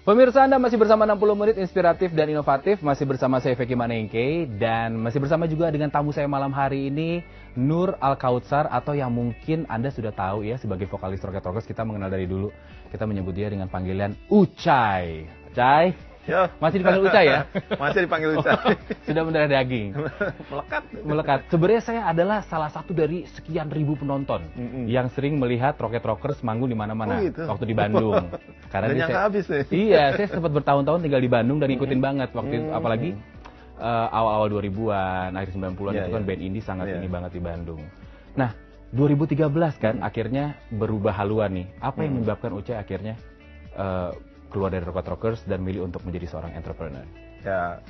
Pemirsa, Anda masih bersama 60 menit inspiratif dan inovatif. Masih bersama saya Feki Manengke. Dan masih bersama juga dengan tamu saya malam hari ini, Nur Alkautsar, atau yang mungkin Anda sudah tahu ya sebagai vokalis Rocket Rockers. Kita mengenal dari dulu. Kita menyebut dia dengan panggilan Ucai. Ucai, ya. Masih dipanggil Ucai ya? Masih dipanggil Ucai. Sudah mendarah daging. Melekat. Sebenarnya saya adalah salah satu dari sekian ribu penonton yang sering melihat Rocket Rockers manggung di mana-mana waktu di Bandung. Karena nyangka habis nih. Iya, saya sempat bertahun-tahun tinggal di Bandung dan ngikutin banget waktu itu, apalagi awal-awal 2000-an, akhir 90-an itu kan band indie sangat ini banget di Bandung. Nah, 2013 kan akhirnya berubah haluan nih. Apa yang menyebabkan Ucai akhirnya keluar dari Rocket Rockers dan milih untuk menjadi seorang entrepreneur? Ya,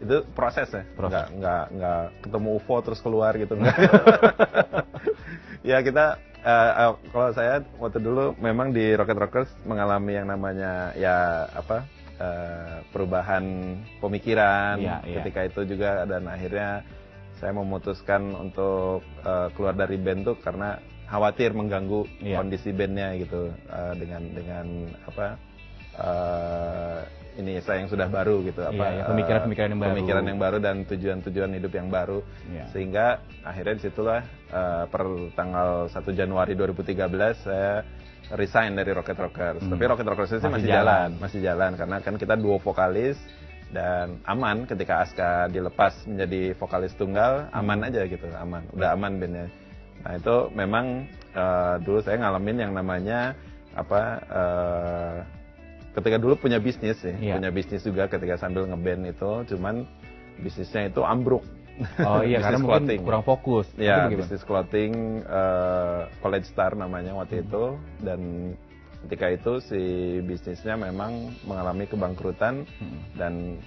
itu proses ya. Nggak ketemu UFO terus keluar gitu. Ya kita, kalau saya waktu dulu memang di Rocket Rockers mengalami yang namanya perubahan pemikiran ketika itu juga, dan akhirnya saya memutuskan untuk keluar dari band tuh karena khawatir mengganggu kondisi bandnya gitu, dengan ini saya yang sudah baru gitu, pemikiran yang baru dan tujuan hidup yang baru, sehingga akhirnya disitulah per tanggal 1 Januari 2013 saya resign dari Rocket Rockers. Tapi Rocket Rockers itu masih jalan karena kan kita duo vokalis dan aman. Ketika Aska dilepas menjadi vokalis tunggal, aman aja gitu, udah aman bandnya. Nah itu memang dulu saya ngalamin yang namanya ketika dulu punya bisnis punya bisnis juga ketika sambil ngeband itu, cuman bisnisnya itu ambruk. Oh iya, karena mungkin kurang fokus. Ya, bisnis clothing, College Star namanya waktu itu, dan ketika itu si bisnisnya memang mengalami kebangkrutan, dan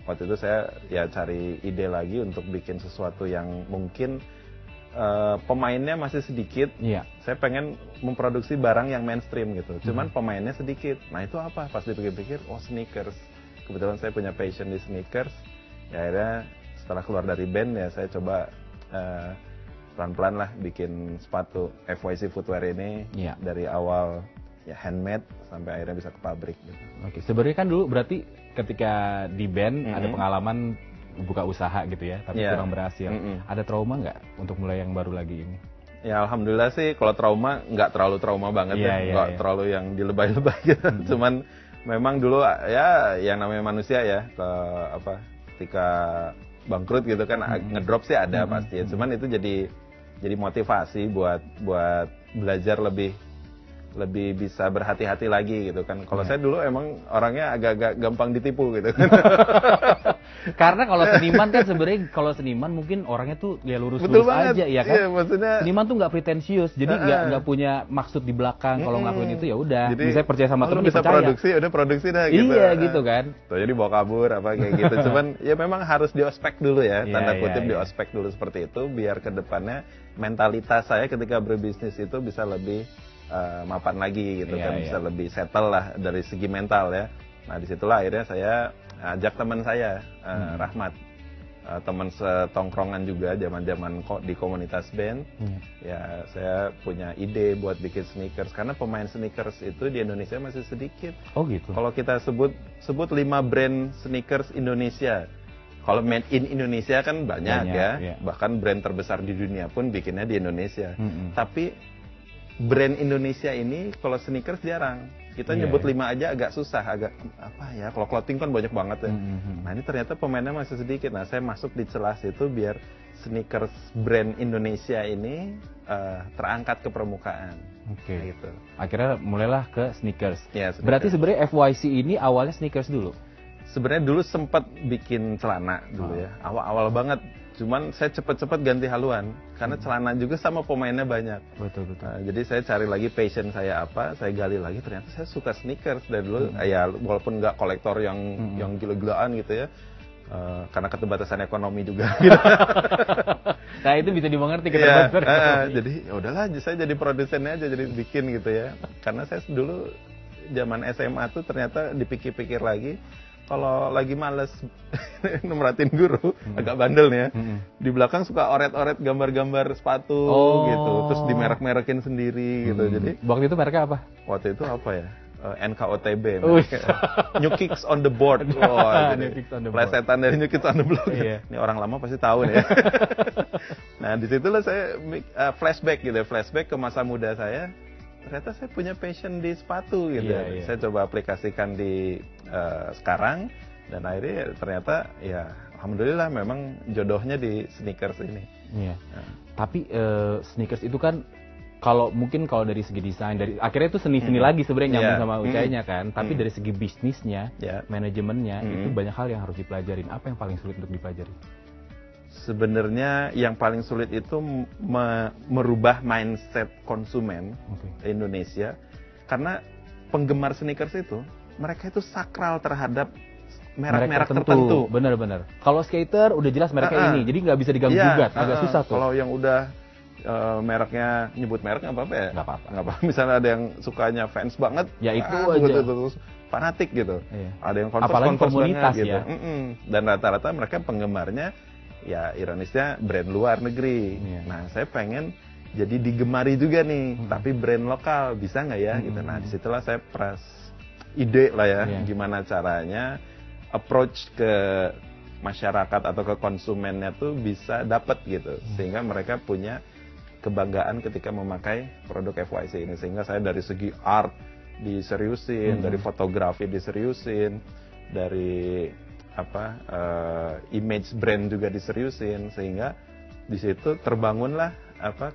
waktu itu saya cari ide lagi untuk bikin sesuatu yang mungkin pemainnya masih sedikit. Saya pengen memproduksi barang yang mainstream gitu, cuman pemainnya sedikit. Nah itu apa? Pas dipikir-pikir, sneakers. Kebetulan saya punya passion di sneakers. Ya akhirnya setelah keluar dari band ya saya coba pelan-pelan lah bikin sepatu FYC Footwear ini dari awal handmade sampai akhirnya bisa ke pabrik gitu. Oke, sebenarnya kan dulu berarti ketika di band ada pengalaman buka usaha gitu ya, tapi kurang berhasil. Ada trauma nggak untuk mulai yang baru lagi ini? Ya alhamdulillah sih, kalau trauma nggak terlalu trauma banget nggak terlalu yang dilebay-lebay gitu. Cuman memang dulu ya yang namanya manusia ya, ketika bangkrut gitu kan ngedrop sih ada pasti. Cuman itu jadi motivasi buat belajar lebih bisa berhati-hati lagi gitu kan. Kalau saya dulu emang orangnya agak-agak gampang ditipu gitu kan. Karena kalau seniman kan sebenarnya mungkin orangnya tuh lurus-lurus aja ya kan. Iya, maksudnya seniman tuh nggak pretensius, jadi nggak punya maksud di belakang. Kalau ngelakuin itu ya udah. Misalnya percaya sama temen, bisa percaya. produksi dah gitu. Iya gitu kan. Tuh jadi bawa kabur kayak gitu. Cuman ya memang harus diospek dulu ya, tanda kutip diospek dulu seperti itu, biar kedepannya mentalitas saya ketika berbisnis itu bisa lebih mapan lagi gitu kan, bisa lebih settle lah dari segi mental ya. Nah disitulah akhirnya saya ajak teman saya Rahmat, teman setongkrongan juga zaman di komunitas band. Ya saya punya ide buat bikin sneakers karena pemain sneakers itu di Indonesia masih sedikit. Oh gitu. Kalau kita sebut 5 brand sneakers Indonesia, kalau made in Indonesia kan banyak ya. Bahkan brand terbesar di dunia pun bikinnya di Indonesia. Tapi brand Indonesia ini kalau sneakers jarang. Kita nyebut 5 aja agak susah, agak kalau clothing kan banyak banget ya. Nah ini ternyata pemainnya masih sedikit. Nah saya masuk di celah situ biar sneakers brand Indonesia ini terangkat ke permukaan. Oke. Gitu. Akhirnya mulailah ke sneakers. Sneakers. Berarti sebenarnya FYC ini awalnya sneakers dulu? Sebenarnya dulu sempat bikin celana dulu ya, awal-awal banget. Cuman saya cepat-cepat ganti haluan karena celana juga sama pemainnya banyak. Betul. Nah, jadi saya cari lagi passion saya apa, saya gali lagi, ternyata saya suka sneakers dari dulu. Ya walaupun nggak kolektor yang gila-gilaan gitu ya, karena keterbatasan ekonomi juga. Nah itu bisa dimengerti keterbatasan. Jadi ya udahlah, saya jadi produsennya aja, jadi bikin gitu ya. Karena saya dulu zaman SMA tuh ternyata dipikir-pikir lagi. Kalau lagi males merhatiin guru, agak bandel nih ya. Di belakang suka oret-oret gambar-gambar sepatu gitu, terus dimerek-merekin sendiri gitu. Jadi waktu itu mereknya apa? Waktu itu apa ya? NKOTB, New Kicks on the Board. New Kicks on the Board. Plesetan dari New Kids on the Block. Iya. Ini orang lama pasti tahu nih ya. Nah, disitulah saya flashback gitu, flashback ke masa muda saya. Ternyata saya punya passion di sepatu gitu. Iya. Saya coba aplikasikan di sekarang, dan akhirnya ternyata ya alhamdulillah memang jodohnya di sneakers ini. Iya. Tapi sneakers itu kan kalau dari segi desain, dari akhirnya itu seni-seni lagi sebenarnya nyambung sama UCI-nya kan. Tapi dari segi bisnisnya, manajemennya itu banyak hal yang harus dipelajarin. Apa yang paling sulit untuk dipelajari? Sebenarnya yang paling sulit itu merubah mindset konsumen Indonesia, karena penggemar sneakers itu mereka itu sakral terhadap merek-merek tertentu. Benar-benar. Kalau skater udah jelas mereknya ini, jadi nggak bisa diganggu gugat, agak susah tuh. Kalau yang udah mereknya, nyebut merek nggak apa-apa ya? Nggak apa-apa. Misalnya ada yang sukanya fans banget, ya itu aja. Terus fanatik gitu. Iya. Ada yang apalagi komunitas banget, ya. Gitu. Dan rata-rata mereka penggemarnya, ya ironisnya brand luar negeri. Iya. Nah, saya pengen jadi digemari juga nih, tapi brand lokal, bisa nggak ya? Gitu. Nah, disitulah saya ide lah ya, gimana caranya approach ke masyarakat atau ke konsumennya tuh bisa dapat gitu, sehingga mereka punya kebanggaan ketika memakai produk FYC ini. Sehingga saya dari segi art diseriusin, dari fotografi diseriusin, dari image brand juga diseriusin, sehingga di situ terbangunlah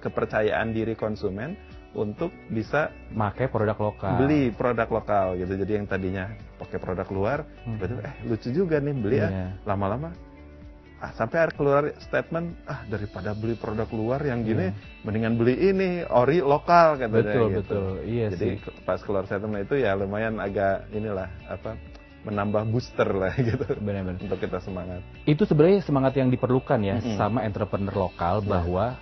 kepercayaan diri konsumen untuk bisa pakai produk lokal, beli produk lokal gitu. Jadi yang tadinya pakai produk luar, betul lucu juga nih beli ya. Lama-lama sampai keluar statement, daripada beli produk luar yang gini, mendingan beli ini ori lokal katanya. Betul. Iya. Jadi pas keluar statement itu ya lumayan agak menambah booster lah gitu. Benar-benar. Untuk kita semangat. Itu sebenarnya semangat yang diperlukan ya sama entrepreneur lokal, bahwa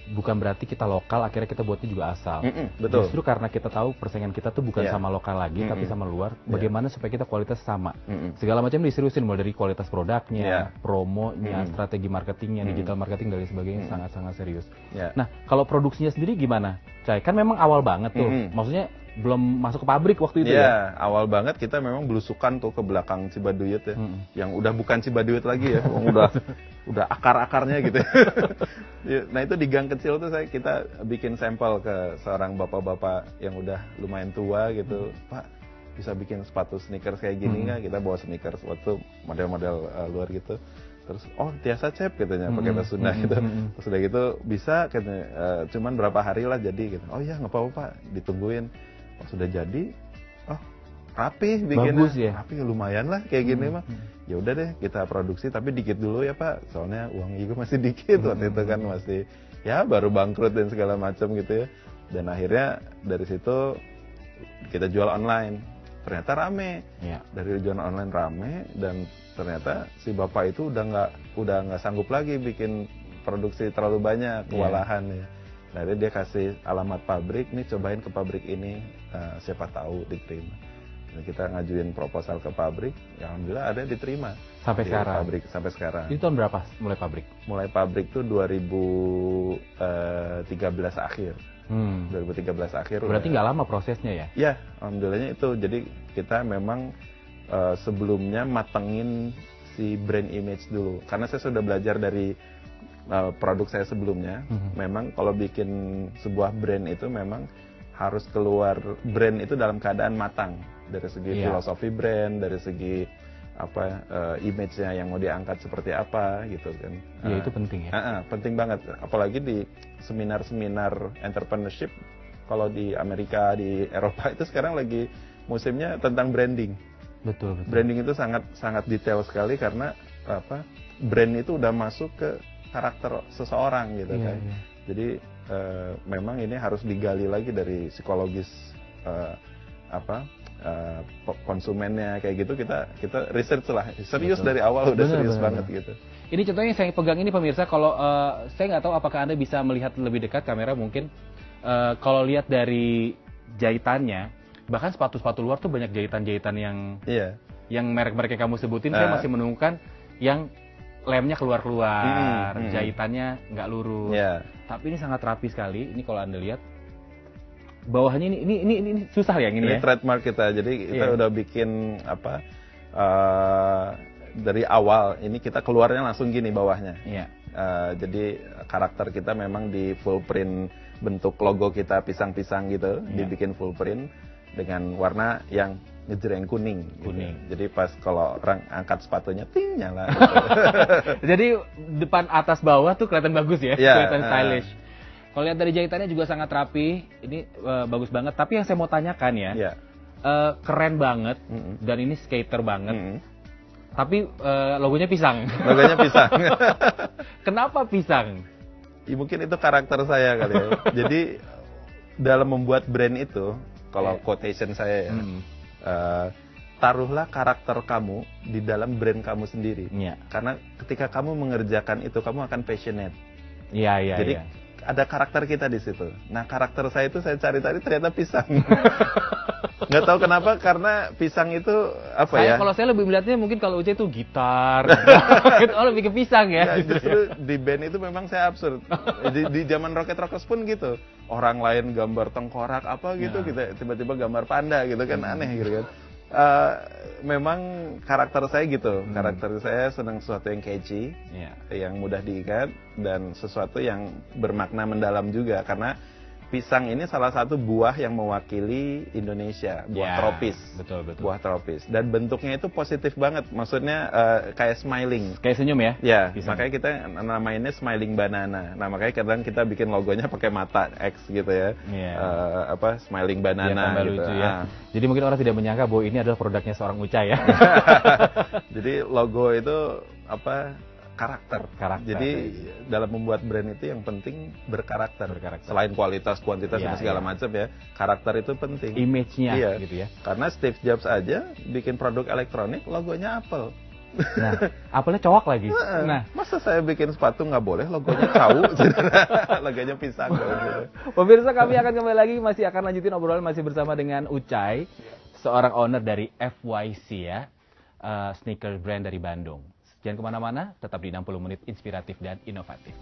bukan berarti kita lokal akhirnya kita buatnya juga asal. Betul. Justru karena kita tahu persaingan kita tuh bukan sama lokal lagi, tapi sama luar. Bagaimana supaya kita kualitas sama. Segala macam diseriusin, mulai dari kualitas produknya, promonya, strategi marketingnya, digital marketing dan lain sebagainya, sangat-sangat serius. Nah, kalau produksinya sendiri gimana, Cai? Kan memang awal banget tuh. Maksudnya belum masuk ke pabrik waktu itu ya? Awal banget kita memang belusukan tuh ke belakang Cibaduyut ya. Yang udah bukan Cibaduyut lagi ya, udah akar-akarnya gitu. Nah, itu di gang kecil tuh kita bikin sampel ke seorang bapak-bapak yang udah lumayan tua gitu. Pak, bisa bikin sepatu sneakers kayak gini nggak? Kita bawa sneakers waktu model-model luar gitu. Terus, Tiasa Cep katanya, pakai bahasa Sunda gitu. Terus udah gitu, bisa katanya, cuman berapa hari lah jadi gitu. Oh iya, nggak apa-apa Pak, ditungguin. Sudah jadi, rapi bikinnya. Bagus ya? Rapi, lumayan lah kayak gini mah. Ya udah deh, kita produksi, tapi dikit dulu ya Pak. Soalnya uang juga masih dikit waktu itu kan, masih ya baru bangkrut dan segala macam gitu ya. Dan akhirnya dari situ kita jual online. Ternyata rame. Dari jualan online rame, dan ternyata si bapak itu udah nggak sanggup lagi bikin produksi terlalu banyak, kewalahan ya. Akhirnya dia kasih alamat pabrik, nih cobain ke pabrik ini, siapa tahu diterima. Dan kita ngajuin proposal ke pabrik, ya alhamdulillah ada diterima. Sampai sekarang? Pabrik, sampai sekarang. Itu tahun berapa mulai pabrik? Mulai pabrik tuh 2013 akhir. 2013 akhir. Berarti nggak lama prosesnya ya? Ya, alhamdulillahnya itu. Jadi kita memang sebelumnya matengin si brand image dulu. Karena saya sudah belajar dari produk saya sebelumnya. Memang kalau bikin sebuah brand itu memang harus keluar brand itu dalam keadaan matang. Dari segi filosofi brand, dari segi image-nya yang mau diangkat seperti apa gitu kan. Itu penting ya? Penting banget. Apalagi di seminar-seminar entrepreneurship, kalau di Amerika, di Eropa itu sekarang lagi musimnya tentang branding. Betul. Branding itu sangat detail sekali, karena brand itu udah masuk ke karakter seseorang gitu kan. Jadi memang ini harus digali lagi dari psikologis konsumennya kayak gitu. Kita research lah, serius. Betul. Dari awal udah serius banget gitu. Ini contohnya yang saya pegang ini pemirsa. Kalau saya nggak tahu apakah Anda bisa melihat lebih dekat kamera mungkin. Kalau lihat dari jahitannya, bahkan sepatu-sepatu luar tuh banyak jahitan-jahitan yang merek-merek yang kamu sebutin, saya masih menemukan yang lemnya keluar-keluar, jahitannya nggak lurus. Tapi ini sangat rapi sekali. Ini kalau Anda lihat, bawahnya ini susah ya ini Ini ya. trademark kita. Jadi kita Iya. udah bikin apa? Dari awal ini kita keluarnya langsung gini bawahnya. Iya. Jadi karakter kita memang di full print bentuk logo kita pisang-pisang gitu, Iya. dibikin full print dengan warna yang ngejreng kuning. Kuning. Gitu. Jadi pas kalau orang angkat sepatunya, ting nyala. Jadi depan atas bawah tuh kelihatan bagus ya, Iya, kelihatan stylish. Kalau lihat dari jahitannya juga sangat rapi, ini bagus banget. Tapi yang saya mau tanyakan ya, Iya. keren banget Mm-mm. dan ini skater banget. Mm-mm. Tapi logonya pisang. Logonya pisang. Kenapa pisang? Ya, mungkin itu karakter saya kali ya. Jadi dalam membuat brand itu, kalau Iya. quotation saya ya, Hmm. taruhlah karakter kamu di dalam brand kamu sendiri. Iya. Karena ketika kamu mengerjakan itu, kamu akan passionate. Iya, iya, Jadi iya. ada karakter kita di situ. Nah, karakter saya itu saya cari-cari ternyata pisang. Nggak tahu kenapa, karena pisang itu apa ya? Kalau saya lebih melihatnya mungkin kalau Uce itu gitar. Oh, lebih ke pisang ya. Ya, justru di band itu memang saya absurd. Di zaman Rocket Rockers pun gitu. Orang lain gambar tengkorak apa gitu, Ya. kita tiba-tiba gambar panda gitu kan, aneh gitu kan. Memang karakter saya gitu. Karakter saya senang sesuatu yang catchy, Iya. yang mudah diikat, dan sesuatu yang bermakna mendalam juga. Karena pisang ini salah satu buah yang mewakili Indonesia, buah Ya, tropis. betul, betul. Buah tropis. Dan bentuknya itu positif banget. Maksudnya kayak smiling. Kayak senyum ya? Ya, Pisang. makanya kita namainnya smiling banana. Nah, makanya kadang kita bikin logonya pakai mata X gitu ya. Iya. Smiling Biar banana tambah gitu. lucu ya. Jadi mungkin orang tidak menyangka bahwa ini adalah produknya seorang Ucai ya. Jadi logo itu karakter. Karakter. Jadi dalam membuat brand itu yang penting berkarakter. Selain kualitas, kuantitas Iya, dan segala iya. macam ya, karakter itu penting. Image-nya Iya. gitu ya. Karena Steve Jobs aja bikin produk elektronik logonya Apple. Nah, apelnya cowok lagi. Nah, Masa saya bikin sepatu nggak boleh logonya cawu, logonya pisang. Gitu. pemirsa, kami akan kembali lagi, masih akan lanjutin obrolan masih bersama dengan Ucai, seorang owner dari FYC ya, sneaker brand dari Bandung. Jangan kemana-mana, tetap di 60 menit inspiratif dan inovatif.